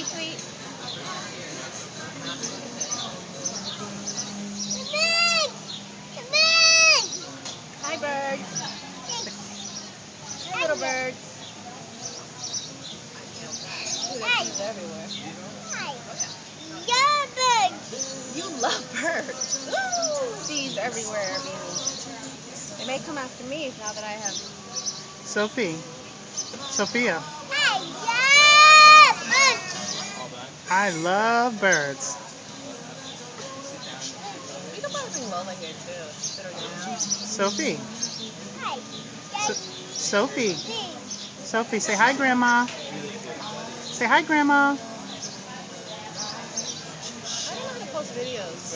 sweet. Hi, birds. Hi, little birds. Ooh, there's bees everywhere. You love birds. Ooh, bees everywhere, bees. They may come after me now that I have... Sophie. Sophia. I love birds. You can probably bring Lola here too. Sit her down. Sophie. Sophie. Sophie, say hi, Grandma. Say hi, Grandma. I don't know how to post videos.